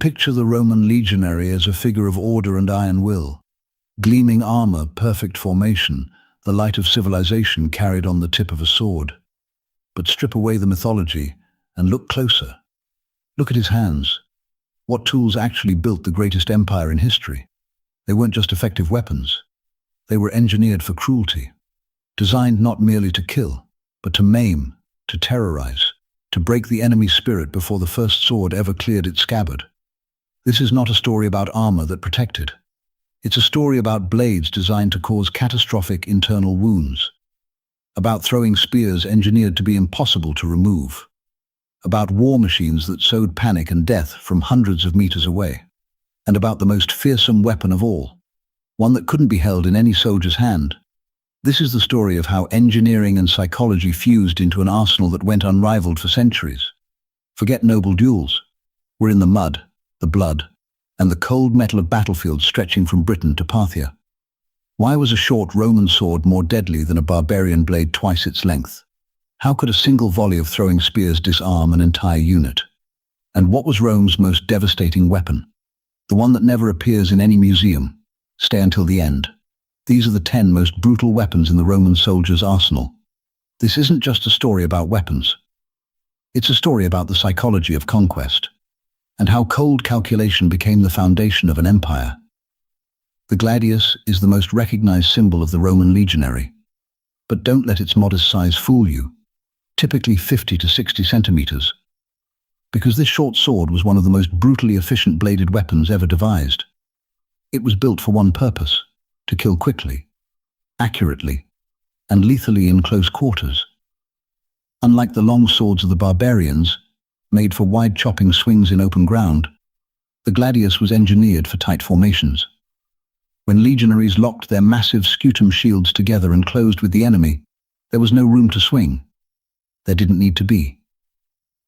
picture the Roman legionary as a figure of order and iron will. Gleaming armor, perfect formation, the light of civilization carried on the tip of a sword. But strip away the mythology and look closer. Look at his hands. What tools actually built the greatest empire in history? They weren't just effective weapons. They were engineered for cruelty, designed not merely to kill, but to maim, to terrorize, to break the enemy's spirit before the first sword ever cleared its scabbard. This is not a story about armor that protected. It's a story about blades designed to cause catastrophic internal wounds, about throwing spears engineered to be impossible to remove, about war machines that sowed panic and death from hundreds of meters away, and about the most fearsome weapon of all, one that couldn't be held in any soldier's hand. This is the story of how engineering and psychology fused into an arsenal that went unrivaled for centuries. Forget noble duels. We're in the mud, the blood, and the cold metal of battlefields stretching from Britain to Parthia. Why was a short Roman sword more deadly than a barbarian blade twice its length? How could a single volley of throwing spears disarm an entire unit? And what was Rome's most devastating weapon? The one that never appears in any museum. Stay until the end. These are the 10 most brutal weapons in the Roman soldier's arsenal. This isn't just a story about weapons. It's a story about the psychology of conquest, and how cold calculation became the foundation of an empire. The gladius is the most recognized symbol of the Roman legionary. But don't let its modest size fool you, typically 50 to 60 centimeters, because this short sword was one of the most brutally efficient bladed weapons ever devised. It was built for one purpose: to kill quickly, accurately, and lethally in close quarters. Unlike the long swords of the barbarians, made for wide chopping swings in open ground, the gladius was engineered for tight formations. When legionaries locked their massive scutum shields together and closed with the enemy, there was no room to swing. There didn't need to be.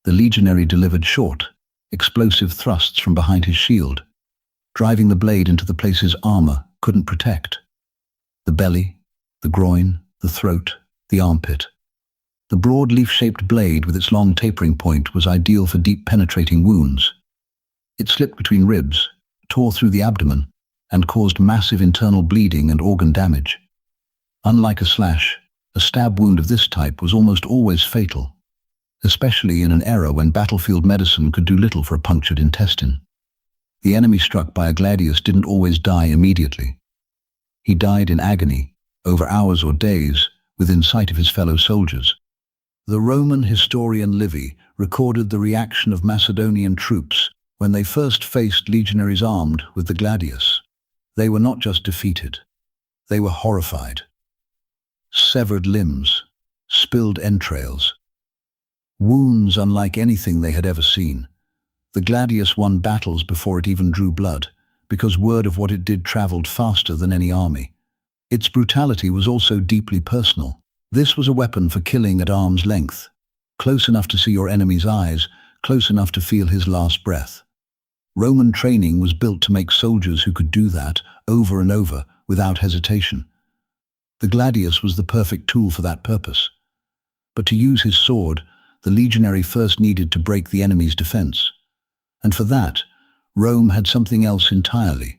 The legionary delivered short, explosive thrusts from behind his shield, driving the blade into the places armor couldn't protect. The belly, the groin, the throat, the armpit. The broad leaf-shaped blade with its long tapering point was ideal for deep penetrating wounds. It slipped between ribs, tore through the abdomen, and caused massive internal bleeding and organ damage. Unlike a slash, a stab wound of this type was almost always fatal, especially in an era when battlefield medicine could do little for a punctured intestine. The enemy struck by a gladius didn't always die immediately. He died in agony, over hours or days, within sight of his fellow soldiers. The Roman historian Livy recorded the reaction of Macedonian troops when they first faced legionaries armed with the gladius. They were not just defeated, they were horrified. Severed limbs, spilled entrails, wounds unlike anything they had ever seen. The gladius won battles before it even drew blood, because word of what it did traveled faster than any army. Its brutality was also deeply personal. This was a weapon for killing at arm's length, close enough to see your enemy's eyes, close enough to feel his last breath. Roman training was built to make soldiers who could do that over and over without hesitation. The gladius was the perfect tool for that purpose. But to use his sword, the legionary first needed to break the enemy's defense. And for that, Rome had something else entirely.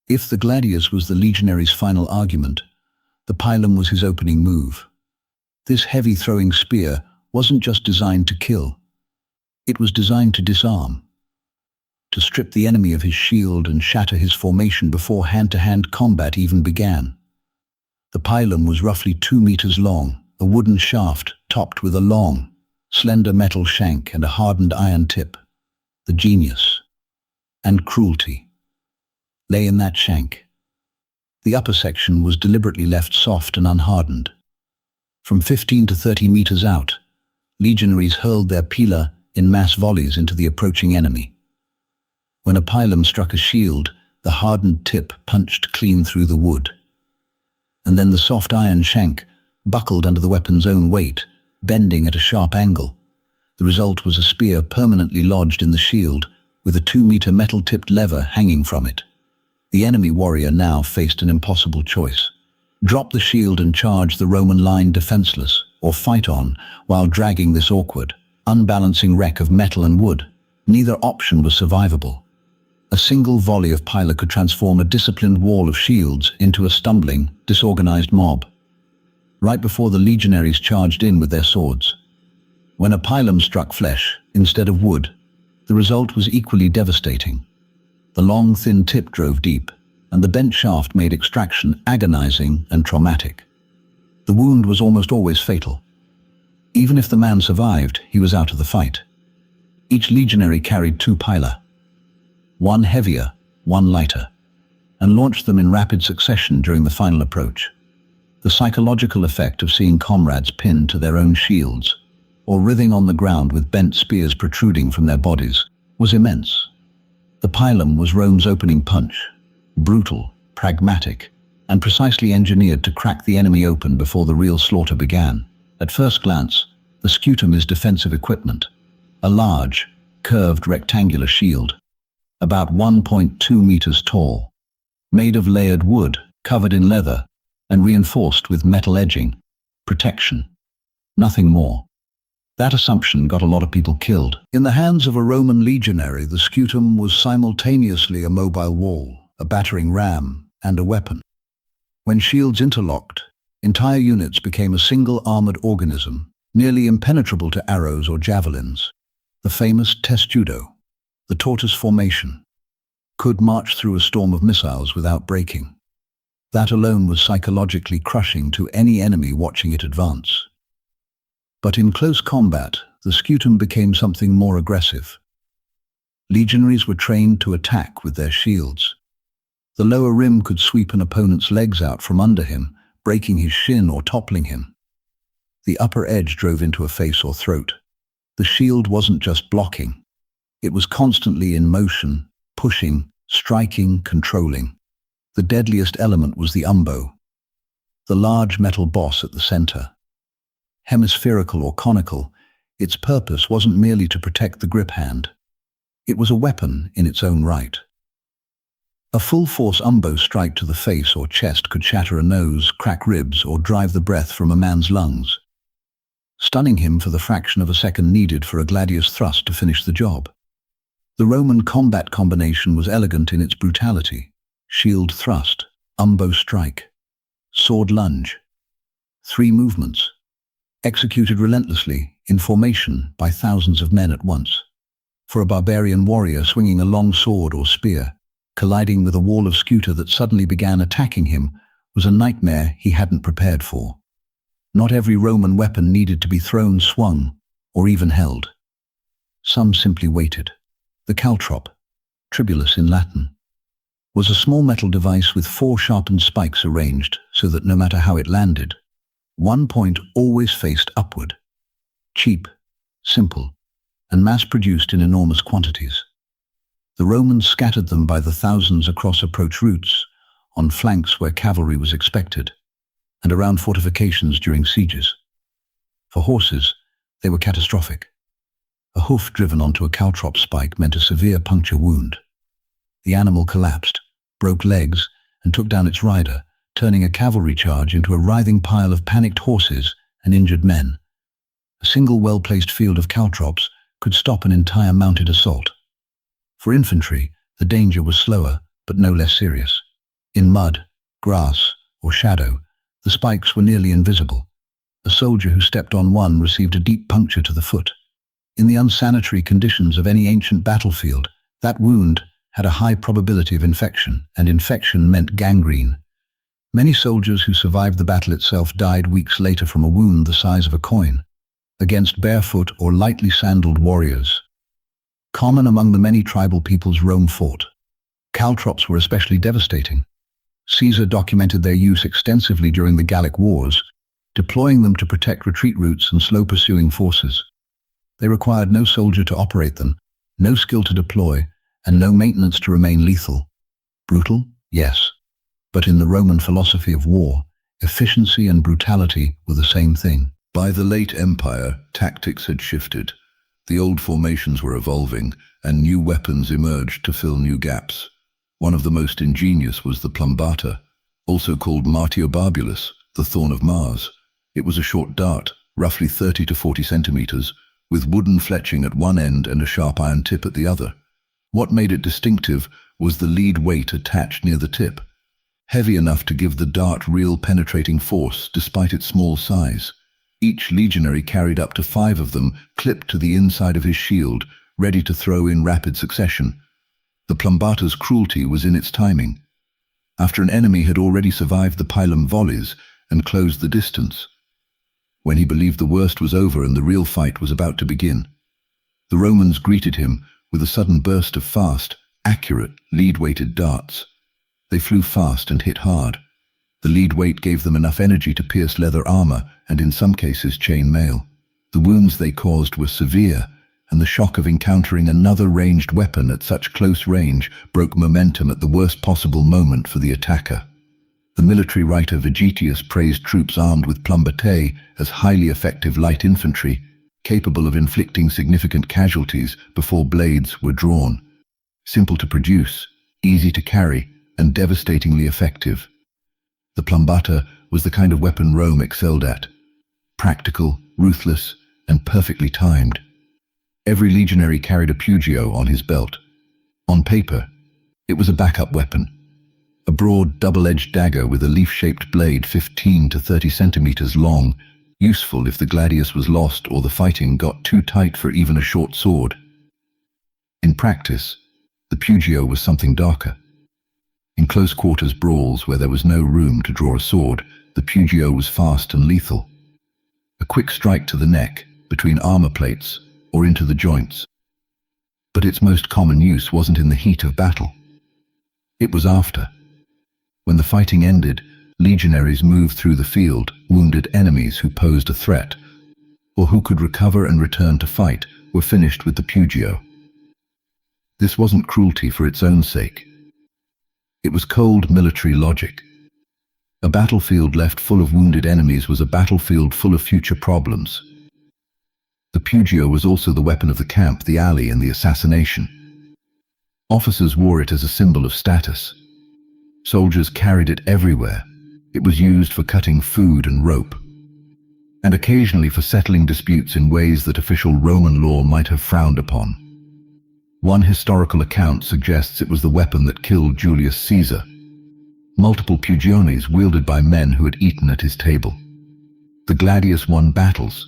If the gladius was the legionary's final argument, the pilum was his opening move. This heavy-throwing spear wasn't just designed to kill. It was designed to disarm, to strip the enemy of his shield and shatter his formation before hand-to-hand combat even began. The pilum was roughly 2 meters long, a wooden shaft topped with a long, slender metal shank and a hardened iron tip. The genius and cruelty lay in that shank. The upper section was deliberately left soft and unhardened. From 15 to 30 meters out, legionaries hurled their pila in mass volleys into the approaching enemy. When a pilum struck a shield, the hardened tip punched clean through the wood. And then the soft iron shank buckled under the weapon's own weight, bending at a sharp angle. The result was a spear permanently lodged in the shield, with a 2-meter metal-tipped lever hanging from it. The enemy warrior now faced an impossible choice: drop the shield and charge the Roman line defenseless, or fight on while dragging this awkward, unbalancing wreck of metal and wood. Neither option was survivable. A single volley of Pila could transform a disciplined wall of shields into a stumbling, disorganized mob. Right before the legionaries charged in with their swords. When a pilum struck flesh instead of wood, the result was equally devastating. The long, thin tip drove deep, and the bent shaft made extraction agonizing and traumatic. The wound was almost always fatal. Even if the man survived, he was out of the fight. Each legionary carried 2 pila, one heavier, one lighter, and launched them in rapid succession during the final approach. The psychological effect of seeing comrades pinned to their own shields, or writhing on the ground with bent spears protruding from their bodies, was immense. The pilum was Rome's opening punch, brutal, pragmatic, and precisely engineered to crack the enemy open before the real slaughter began. At first glance, the scutum is defensive equipment, a large, curved rectangular shield, about 1.2 meters tall, made of layered wood, covered in leather, and reinforced with metal edging. Protection. Nothing more. That assumption got a lot of people killed. In the hands of a Roman legionary, the scutum was simultaneously a mobile wall, a battering ram, and a weapon. When shields interlocked, entire units became a single armored organism, nearly impenetrable to arrows or javelins. The famous testudo, the tortoise formation, could march through a storm of missiles without breaking. That alone was psychologically crushing to any enemy watching it advance. But in close combat, the scutum became something more aggressive. Legionaries were trained to attack with their shields. The lower rim could sweep an opponent's legs out from under him, breaking his shin or toppling him. The upper edge drove into a face or throat. The shield wasn't just blocking. It was constantly in motion, pushing, striking, controlling. The deadliest element was the umbo, the large metal boss at the center. Hemispherical or conical, its purpose wasn't merely to protect the grip hand. It was a weapon in its own right. A full-force umbo strike to the face or chest could shatter a nose, crack ribs, or drive the breath from a man's lungs, stunning him for the fraction of a second needed for a gladius thrust to finish the job. The Roman combat combination was elegant in its brutality. Shield thrust, umbo strike, sword lunge. 3 movements, executed relentlessly, in formation, by thousands of men at once. For a barbarian warrior swinging a long sword or spear, colliding with a wall of scuta that suddenly began attacking him was a nightmare he hadn't prepared for. Not every Roman weapon needed to be thrown, swung, or even held. Some simply waited. The caltrop, tribulus in Latin, was a small metal device with 4 sharpened spikes arranged so that no matter how it landed, one point always faced upward. Cheap, simple, and mass-produced in enormous quantities. The Romans scattered them by the thousands across approach routes, on flanks where cavalry was expected, and around fortifications during sieges. For horses, they were catastrophic. A hoof driven onto a caltrop spike meant a severe puncture wound. The animal collapsed, broke legs, and took down its rider, turning a cavalry charge into a writhing pile of panicked horses and injured men. A single well-placed field of caltrops could stop an entire mounted assault. For infantry, the danger was slower, but no less serious. In mud, grass, or shadow, the spikes were nearly invisible. A soldier who stepped on one received a deep puncture to the foot. In the unsanitary conditions of any ancient battlefield, that wound had a high probability of infection, and infection meant gangrene. Many soldiers who survived the battle itself died weeks later from a wound the size of a coin, against barefoot or lightly sandaled warriors. Common among the many tribal peoples Rome fought, caltrops were especially devastating. Caesar documented their use extensively during the Gallic Wars, deploying them to protect retreat routes and slow pursuing forces. They required no soldier to operate them, no skill to deploy, and no maintenance to remain lethal. Brutal? Yes. But in the Roman philosophy of war, efficiency and brutality were the same thing. By the late Empire, tactics had shifted. The old formations were evolving, and new weapons emerged to fill new gaps. One of the most ingenious was the plumbata, also called martio barbulus, the thorn of Mars. It was a short dart, roughly 30 to 40 centimeters, with wooden fletching at one end and a sharp iron tip at the other. What made it distinctive was the lead weight attached near the tip, heavy enough to give the dart real penetrating force despite its small size. Each legionary carried up to 5 of them clipped to the inside of his shield, ready to throw in rapid succession. The Plumbata's cruelty was in its timing. After an enemy had already survived the pilum volleys and closed the distance, when he believed the worst was over and the real fight was about to begin, the Romans greeted him with a sudden burst of fast, accurate, lead-weighted darts. They flew fast and hit hard. The lead weight gave them enough energy to pierce leather armor and in some cases chain mail. The wounds they caused were severe, and the shock of encountering another ranged weapon at such close range broke momentum at the worst possible moment for the attacker. The military writer Vegetius praised troops armed with plumbatae as highly effective light infantry, capable of inflicting significant casualties before blades were drawn. Simple to produce, easy to carry, and devastatingly effective. The plumbata was the kind of weapon Rome excelled at. Practical, ruthless, and perfectly timed. Every legionary carried a pugio on his belt. On paper, it was a backup weapon. A broad, double-edged dagger with a leaf-shaped blade 15 to 30 centimeters long, useful if the gladius was lost or the fighting got too tight for even a short sword. In practice, the pugio was something darker. In close-quarters brawls where there was no room to draw a sword, the pugio was fast and lethal. A quick strike to the neck, between armor plates, or into the joints. But its most common use wasn't in the heat of battle. It was after. When the fighting ended, legionaries moved through the field, wounded enemies who posed a threat, or who could recover and return to fight, were finished with the pugio. This wasn't cruelty for its own sake. It was cold military logic. A battlefield left full of wounded enemies was a battlefield full of future problems. The pugio was also the weapon of the camp, the alley, and the assassination. Officers wore it as a symbol of status. Soldiers carried it everywhere. It was used for cutting food and rope, and occasionally for settling disputes in ways that official Roman law might have frowned upon. One historical account suggests it was the weapon that killed Julius Caesar. Multiple pugiones wielded by men who had eaten at his table. The gladius won battles.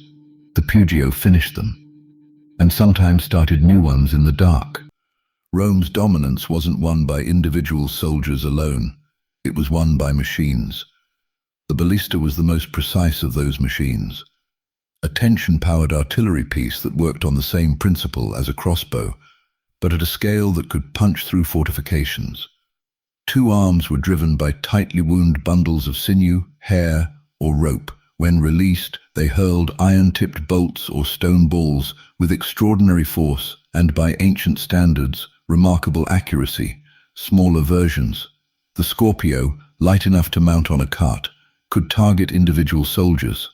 The pugio finished them, and sometimes started new ones in the dark. Rome's dominance wasn't won by individual soldiers alone. It was won by machines. The ballista was the most precise of those machines. A tension-powered artillery piece that worked on the same principle as a crossbow, but at a scale that could punch through fortifications. 2 arms were driven by tightly wound bundles of sinew, hair, or rope. When released, they hurled iron-tipped bolts or stone balls with extraordinary force and, by ancient standards, remarkable accuracy. Smaller versions, the Scorpio, light enough to mount on a cart, could target individual soldiers.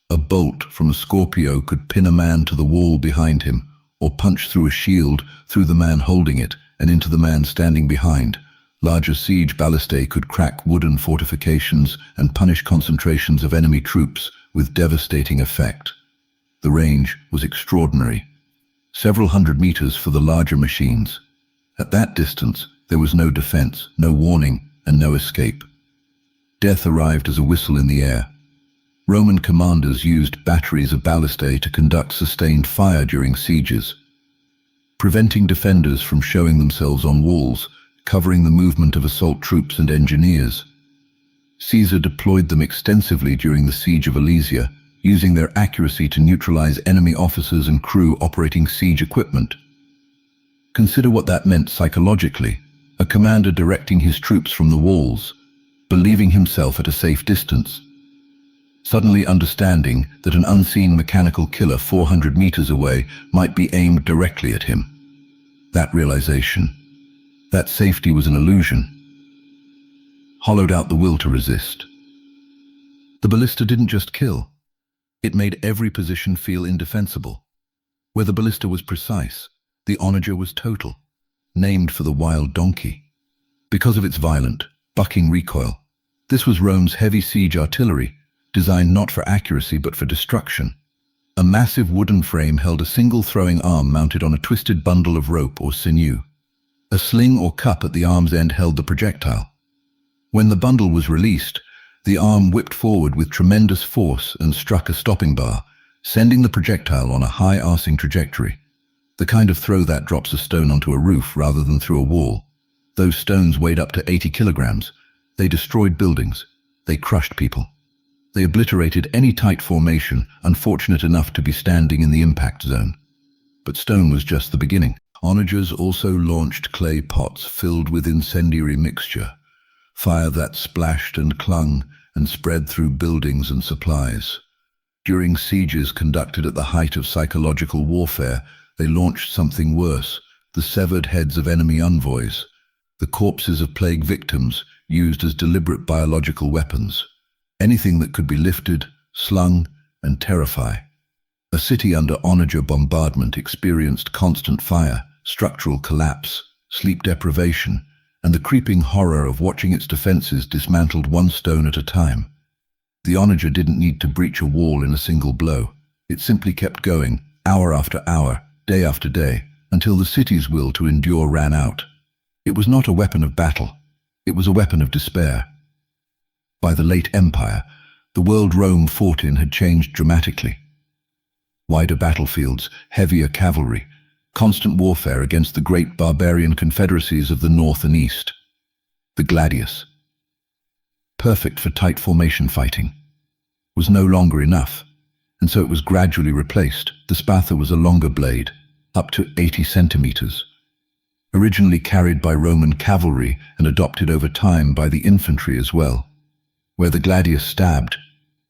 A bolt from a Scorpio could pin a man to the wall behind him, or punch through a shield, through the man holding it, and into the man standing behind. Larger siege ballistae could crack wooden fortifications and punish concentrations of enemy troops with devastating effect. The range was extraordinary. Several hundred meters for the larger machines. At that distance, there was no defense, no warning, and no escape. Death arrived as a whistle in the air. Roman commanders used batteries of ballistae to conduct sustained fire during sieges, preventing defenders from showing themselves on walls, covering the movement of assault troops and engineers. Caesar deployed them extensively during the siege of Alesia, using their accuracy to neutralize enemy officers and crew operating siege equipment. Consider what that meant psychologically. A commander directing his troops from the walls, believing himself at a safe distance, suddenly understanding that an unseen mechanical killer 400 meters away might be aimed directly at him. That realization, that safety was an illusion, hollowed out the will to resist. The ballista didn't just kill. It made every position feel indefensible. Where the ballista was precise, the onager was total, named for the wild donkey. Because of its violent, bucking recoil, this was Rome's heavy siege artillery, designed not for accuracy but for destruction. A massive wooden frame held a single throwing arm mounted on a twisted bundle of rope or sinew. A sling or cup at the arm's end held the projectile. When the bundle was released, the arm whipped forward with tremendous force and struck a stopping bar, sending the projectile on a high arcing trajectory. The kind of throw that drops a stone onto a roof rather than through a wall. Those stones weighed up to 80 kilograms. They destroyed buildings. They crushed people. They obliterated any tight formation unfortunate enough to be standing in the impact zone. But stone was just the beginning. Onagers also launched clay pots filled with incendiary mixture, fire that splashed and clung and spread through buildings and supplies. During sieges conducted at the height of psychological warfare, they launched something worse, the severed heads of enemy envoys, the corpses of plague victims used as deliberate biological weapons. Anything that could be lifted, slung, and terrify. A city under onager bombardment experienced constant fire, structural collapse, sleep deprivation, and the creeping horror of watching its defenses dismantled one stone at a time. The onager didn't need to breach a wall in a single blow. It simply kept going, hour after hour, day after day, until the city's will to endure ran out. It was not a weapon of battle. It was a weapon of despair. By the late Empire, the world Rome fought in had changed dramatically. Wider battlefields, heavier cavalry, constant warfare against the great barbarian confederacies of the north and east. The gladius, perfect for tight formation fighting, was no longer enough, and so it was gradually replaced. The spatha was a longer blade, up to 80 centimeters. Originally carried by Roman cavalry and adopted over time by the infantry as well. Where the gladius stabbed,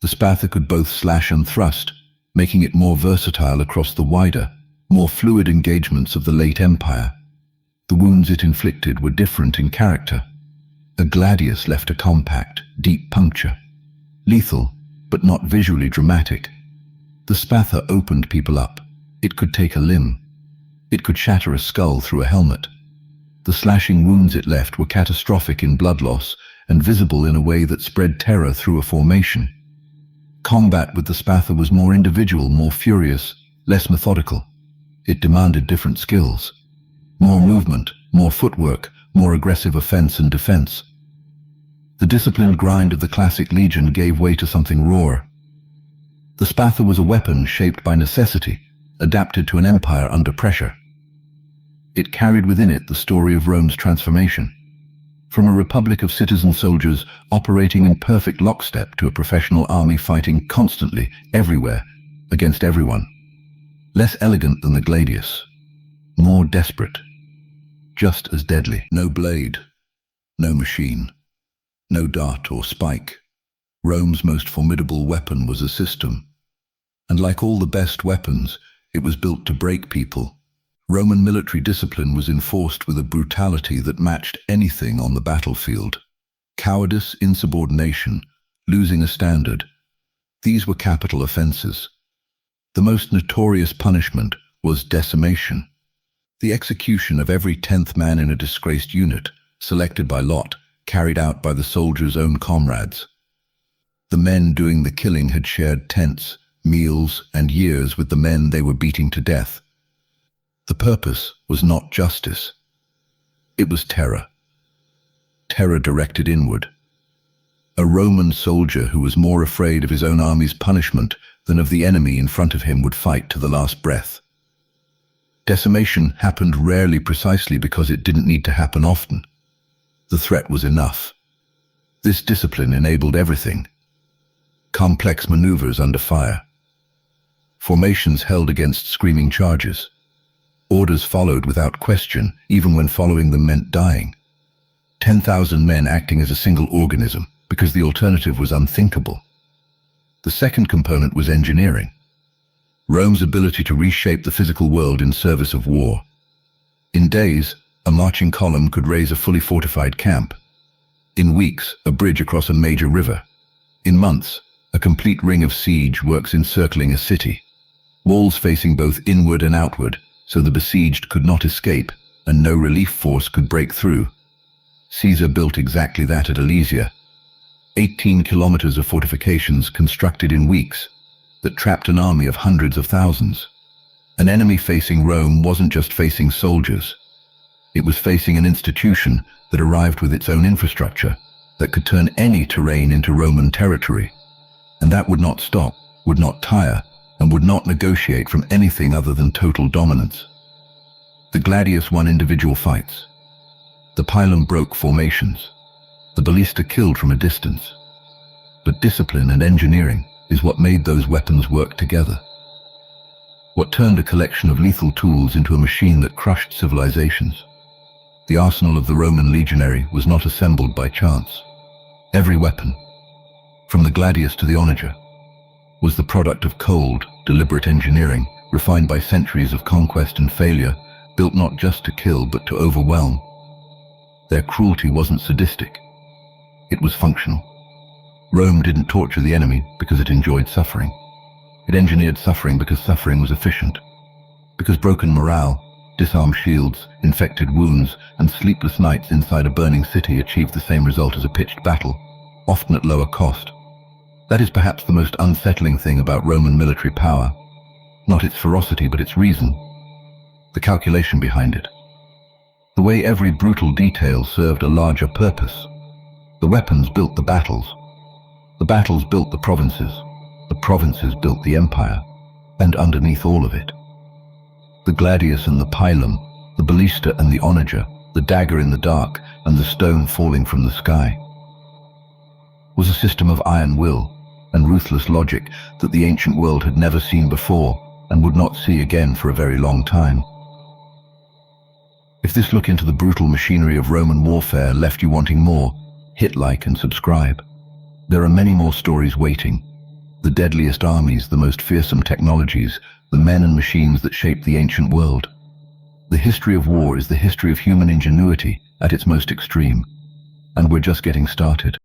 the spatha could both slash and thrust, making it more versatile across the wider, more fluid engagements of the late Empire. The wounds it inflicted were different in character. A gladius left a compact, deep puncture. Lethal, but not visually dramatic. The spatha opened people up. It could take a limb. It could shatter a skull through a helmet. The slashing wounds it left were catastrophic in blood loss and visible in a way that spread terror through a formation. Combat with the spatha was more individual, more furious, less methodical. It demanded different skills. More movement, more footwork, more aggressive offense and defense. The disciplined grind of the classic legion gave way to something raw. The spatha was a weapon shaped by necessity, adapted to an empire under pressure. It carried within it the story of Rome's transformation. From a republic of citizen soldiers operating in perfect lockstep to a professional army fighting constantly, everywhere, against everyone. Less elegant than the gladius. More desperate. Just as deadly. No blade. No machine. No dart or spike. Rome's most formidable weapon was a system. And like all the best weapons, it was built to break people. Roman military discipline was enforced with a brutality that matched anything on the battlefield. Cowardice, insubordination, losing a standard. These were capital offenses. The most notorious punishment was decimation. The execution of every 10th man in a disgraced unit, selected by lot, carried out by the soldiers' own comrades. The men doing the killing had shared tents, meals, and years with the men they were beating to death. The purpose was not justice. It was terror. Terror directed inward. A Roman soldier who was more afraid of his own army's punishment than of the enemy in front of him would fight to the last breath. Decimation happened rarely precisely because it didn't need to happen often. The threat was enough. This discipline enabled everything. Complex maneuvers under fire. Formations held against screaming charges. Orders followed without question, even when following them meant dying. 10,000 men acting as a single organism, because the alternative was unthinkable. The second component was engineering. Rome's ability to reshape the physical world in service of war. In days, a marching column could raise a fully fortified camp. In weeks, a bridge across a major river. In months, a complete ring of siege works encircling a city. Walls facing both inward and outward, so the besieged could not escape, and no relief force could break through. Caesar built exactly that at Alesia. 18 kilometers of fortifications constructed in weeks that trapped an army of hundreds of thousands. An enemy facing Rome wasn't just facing soldiers. It was facing an institution that arrived with its own infrastructure that could turn any terrain into Roman territory. And that would not stop, would not tire, and would not negotiate from anything other than total dominance. The gladius won individual fights. The pilum broke formations. The ballista killed from a distance. But discipline and engineering is what made those weapons work together. What turned a collection of lethal tools into a machine that crushed civilizations. The arsenal of the Roman legionary was not assembled by chance. Every weapon, from the gladius to the onager, was the product of cold, deliberate engineering, refined by centuries of conquest and failure, built not just to kill but to overwhelm. Their cruelty wasn't sadistic. It was functional. Rome didn't torture the enemy because it enjoyed suffering. It engineered suffering because suffering was efficient. Because broken morale, disarmed shields, infected wounds, and sleepless nights inside a burning city achieved the same result as a pitched battle, often at lower cost. That is perhaps the most unsettling thing about Roman military power. Not its ferocity, but its reason. The calculation behind it. The way every brutal detail served a larger purpose. The weapons built the battles. The battles built the provinces. The provinces built the empire. And underneath all of it, the gladius and the pilum, the ballista and the onager, the dagger in the dark and the stone falling from the sky, was a system of iron will and ruthless logic that the ancient world had never seen before and would not see again for a very long time. If this look into the brutal machinery of Roman warfare left you wanting more, hit like and subscribe. There are many more stories waiting. The deadliest armies, the most fearsome technologies, the men and machines that shaped the ancient world. The history of war is the history of human ingenuity at its most extreme, and we're just getting started.